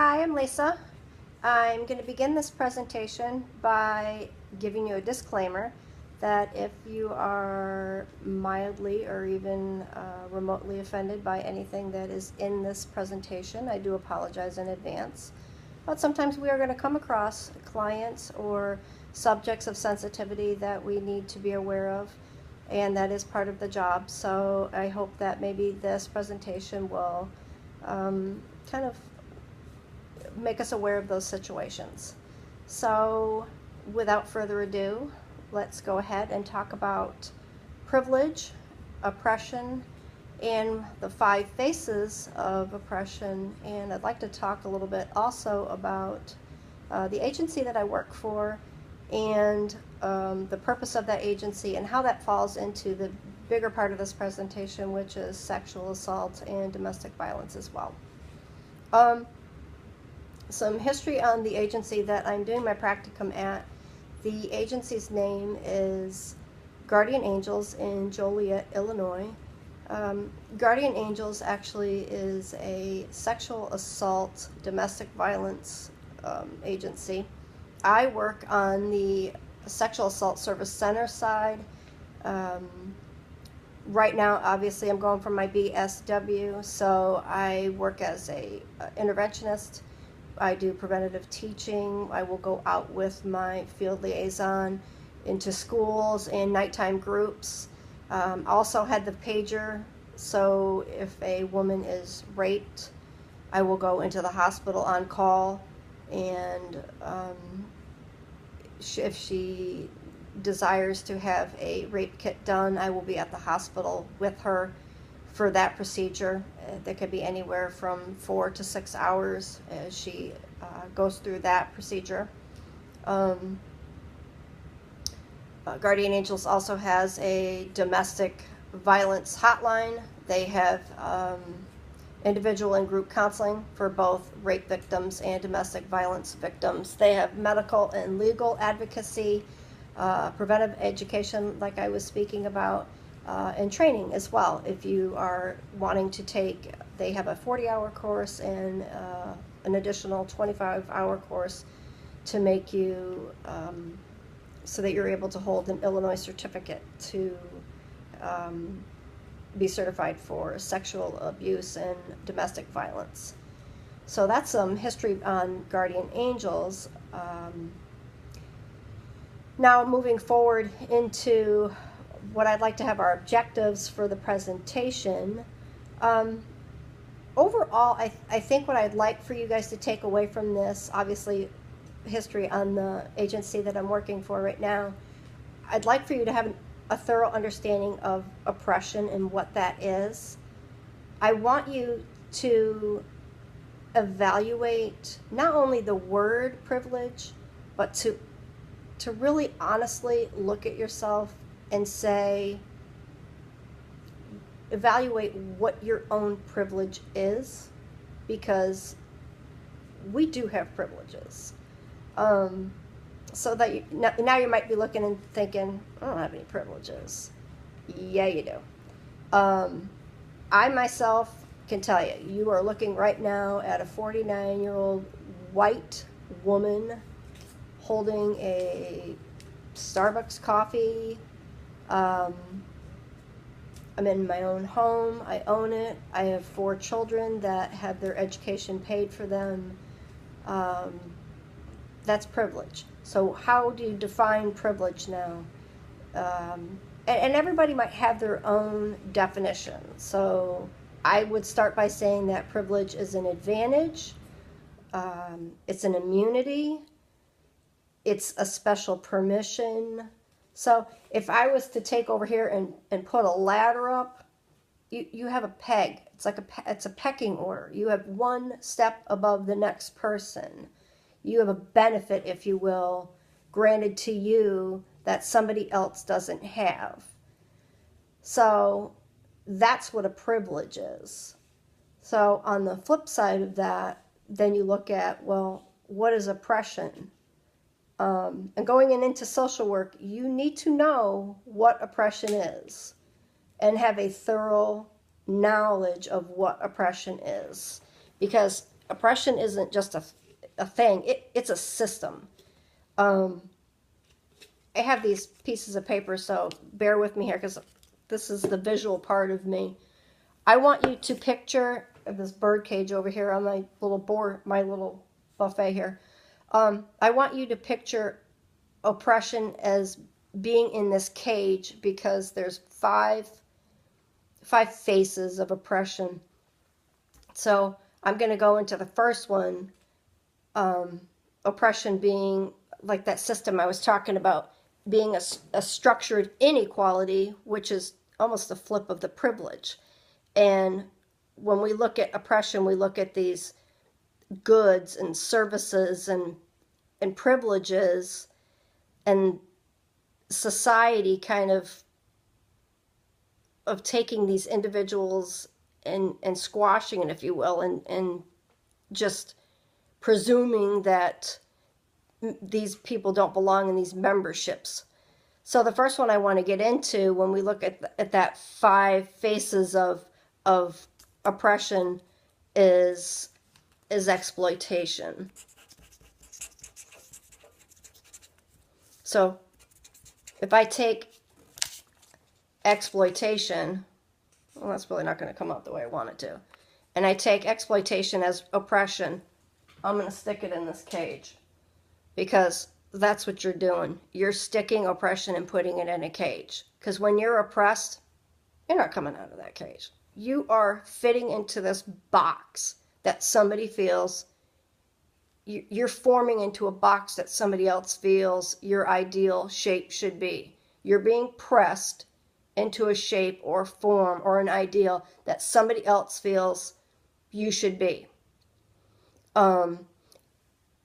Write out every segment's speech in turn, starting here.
Hi, I'm Lisa. I'm going to begin this presentation by giving you a disclaimer that if you are mildly or even remotely offended by anything that is in this presentation, I do apologize in advance. But sometimes we are going to come across clients or subjects of sensitivity that we need to be aware of, and that is part of the job. So I hope that maybe this presentation will kind of make us aware of those situations. So, without further ado, let's go ahead and talk about privilege, oppression, and the 5 faces of oppression. And I'd like to talk a little bit also about the agency that I work for and the purpose of that agency and how that falls into the bigger part of this presentation, which is sexual assault and domestic violence as well. Some history on the agency that I'm doing my practicum at. The agency's name is Guardian Angels in Joliet, Illinois. Guardian Angels actually is a sexual assault, domestic violence agency. I work on the Sexual Assault Service Center side. Right now, obviously, I'm going for my BSW, so I work as a interventionist. I do preventative teaching. I will go out with my field liaison into schools and nighttime groups. Also had the pager, so if a woman is raped, I will go into the hospital on call, and if she desires to have a rape kit done, I will be at the hospital with her for that procedure. That could be anywhere from 4 to 6 hours as she goes through that procedure. Guardian Angels also has a domestic violence hotline. They have individual and group counseling for both rape victims and domestic violence victims. They have medical and legal advocacy, preventive education, like I was speaking about, and training as well. If you are wanting to take, they have a 40-hour course and an additional 25-hour course to make you so that you're able to hold an Illinois certificate to be certified for sexual abuse and domestic violence. So that's some history on Guardian Angels. Now moving forward into what I'd like to have our objectives for the presentation. Overall, I think what I'd like for you guys to take away from this, obviously history on the agency that I'm working for right now, I'd like for you to have a thorough understanding of oppression and what that is. I want you to evaluate not only the word privilege, but to really honestly look at yourself and say, evaluate what your own privilege is, because we do have privileges. So that now you might be looking and thinking, I don't have any privileges. Yeah, you do. I myself can tell you, you are looking right now at a 49-year-old white woman holding a Starbucks coffee. I'm in my own home. I own it. I have 4 children that have their education paid for them. That's privilege. So how do you define privilege now? And everybody might have their own definition. So I would start by saying that privilege is an advantage. It's an immunity. It's a special permission. So if I was to take over here and put a ladder up, you have a peg. It's a pecking order. You have one step above the next person. You have a benefit, if you will, granted to you that somebody else doesn't have. So that's what a privilege is. So on the flip side of that, then you look at, well, what is oppression? And going into social work, you need to know what oppression is and have a thorough knowledge of what oppression is. Because oppression isn't just a thing, it's a system. I have these pieces of paper, so bear with me here because this is the visual part of me. I want you to picture this bird cage over here on my little board, my little buffet here. I want you to picture oppression as being in this cage because there's five faces of oppression. So I'm going to go into the first one, oppression being like that system I was talking about, being a structured inequality, which is almost the flip of the privilege. And when we look at oppression, we look at these goods and services and privileges, and society kind of taking these individuals and squashing it, if you will, and just presuming that these people don't belong in these memberships. So the first one I want to get into when we look at that five faces of oppression is exploitation. So if I take exploitation, well, that's really not going to come out the way I want it to, and I take exploitation as oppression, I'm going to stick it in this cage because that's what you're doing. You're sticking oppression and putting it in a cage, because when you're oppressed, you're not coming out of that cage. You are fitting into this box that somebody feels. You're forming into a box that somebody else feels your ideal shape should be. You're being pressed into a shape or form or an ideal that somebody else feels you should be.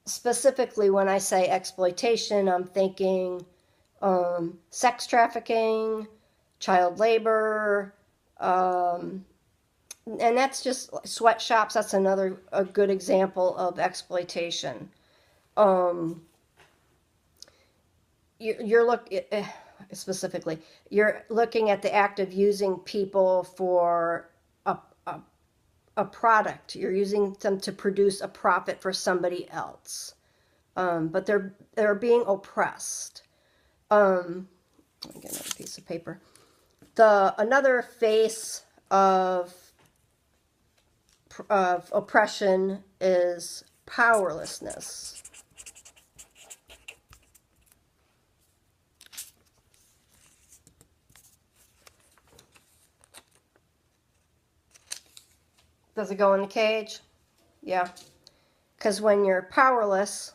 Specifically, when I say exploitation, I'm thinking sex trafficking, child labor, and that's just sweatshops. That's a good example of exploitation. Specifically, you're looking at the act of using people for a product. You're using them to produce a profit for somebody else, but they're being oppressed. Let me get another piece of paper. Another face of oppression is powerlessness. Does it go in the cage? Yeah. Because when you're powerless,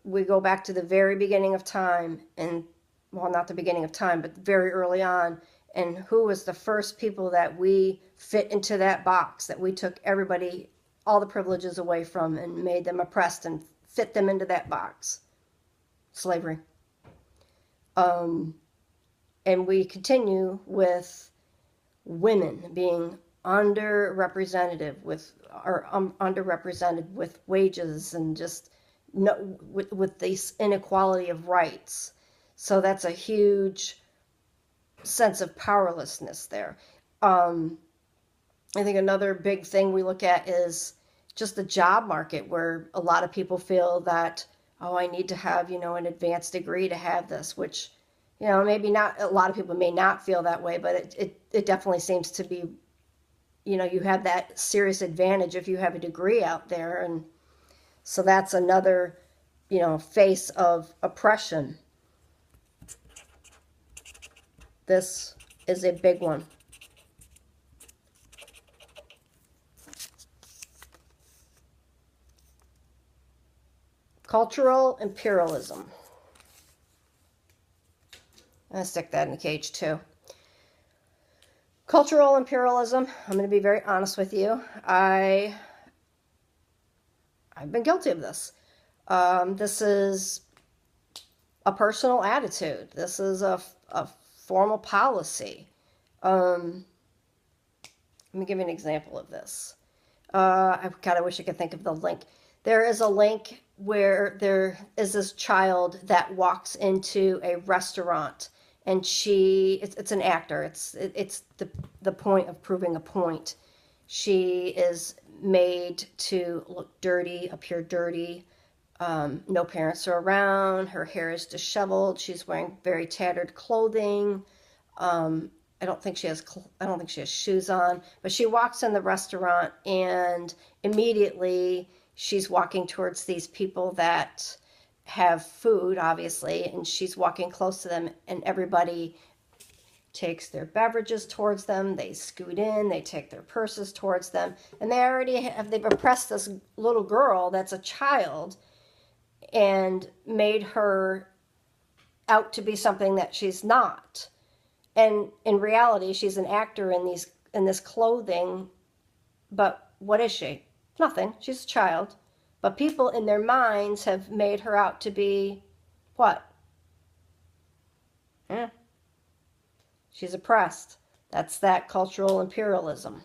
we go back to the very beginning of time, and, well, not the beginning of time, but very early on, and who was the first people that we fit into that box, that we took everybody, all the privileges away from and made them oppressed and fit them into that box? Slavery. And we continue with women being underrepresented with wages and just with this inequality of rights. So that's a huge sense of powerlessness there. I think another big thing we look at is just the job market, where a lot of people feel that, oh, I need to have, an advanced degree to have this, which, maybe not, a lot of people may not feel that way, but it definitely seems to be, you have that serious advantage if you have a degree out there. And so that's another, face of oppression. This is a big one. Cultural imperialism. I'm going to stick that in the cage too. Cultural imperialism, I'm going to be very honest with you. I've been guilty of this. This is a personal attitude. This is a formal policy. Let me give you an example of this. I wish I could think of the link. There is a link where there is this child that walks into a restaurant, and it's an actor. It's the point of proving a point. She is made to look dirty, appear dirty. No parents are around. Her hair is disheveled. She's wearing very tattered clothing. I don't think she has shoes on, but she walks in the restaurant and immediately she's walking towards these people that have food, obviously, and she's walking close to them, and everybody takes their beverages towards them. They scoot in, they take their purses towards them, and they've oppressed this little girl that's a child and made her out to be something that she's not. And in reality, she's an actor in this clothing, but what is she? Nothing. She's a child. But people in their minds have made her out to be what? Yeah. She's oppressed. That's that cultural imperialism.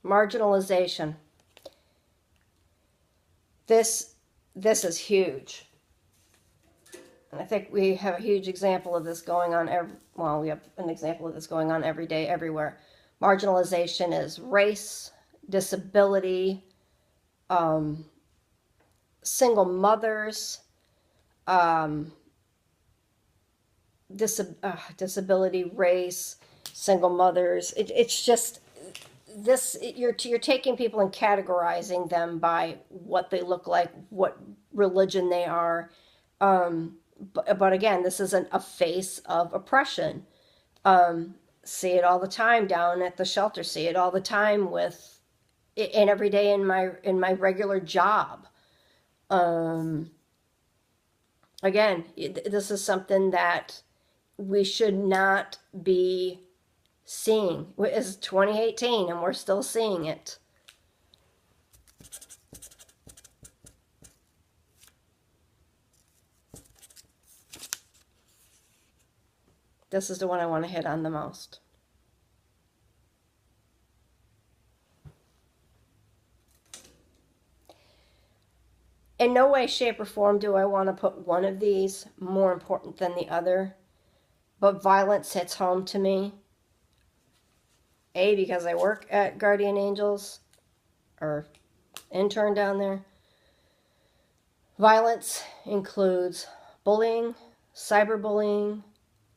Marginalization. This is huge. And I think we have a huge example of this going on we have an example of this going on every day, everywhere. Marginalization is race, disability, single mothers, disability, race, single mothers. It's just this. You're taking people and categorizing them by what they look like, what religion they are. But again, this isn't a face of oppression. See it all the time down at the shelter. See it all the time and every day in my regular job. Again, this is something that we should not be seeing. It's 2018 and we're still seeing it. This is the one I want to hit on the most. In no way, shape, or form do I want to put one of these more important than the other, but violence hits home to me. A, because I work at Guardian Angels, or intern down there. Violence includes bullying, cyberbullying,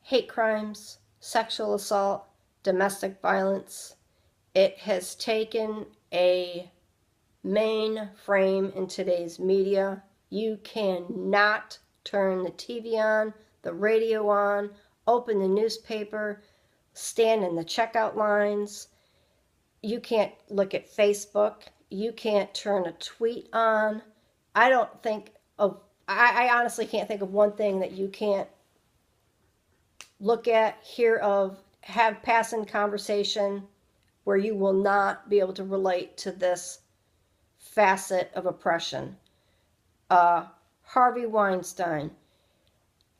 hate crimes, sexual assault, domestic violence. It has taken a mainframe in today's media. You cannot turn the TV on, the radio on, open the newspaper, stand in the checkout lines. You can't look at Facebook. You can't turn a tweet on. I honestly can't think of one thing that you can't look at, hear of, have passing conversation where you will not be able to relate to this facet of oppression. Harvey Weinstein,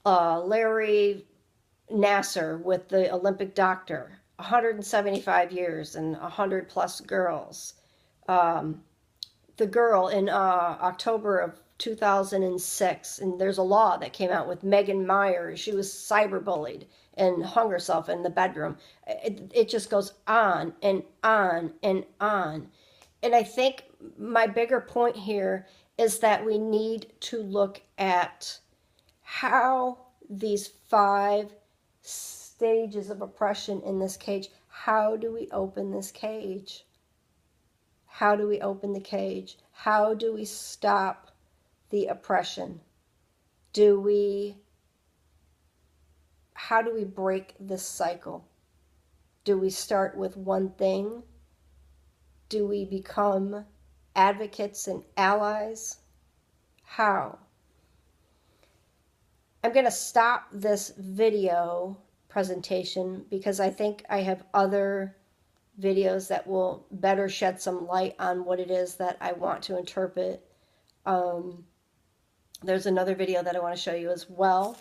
Larry Nassar with the Olympic doctor, 175 years and 100 plus girls. The girl in October of 2006, and there's a law that came out with Megan Myers. She was cyberbullied and hung herself in the bedroom. It just goes on and on and on. And I think my bigger point here is that we need to look at how these 5 stages of oppression in this cage, how do we open this cage? How do we open the cage? How do we stop the oppression? How do we break this cycle? Do we start with one thing? Do we become advocates and allies? How? I'm going to stop this video presentation because I think I have other videos that will better shed some light on what it is that I want to interpret. There's another video that I want to show you as well.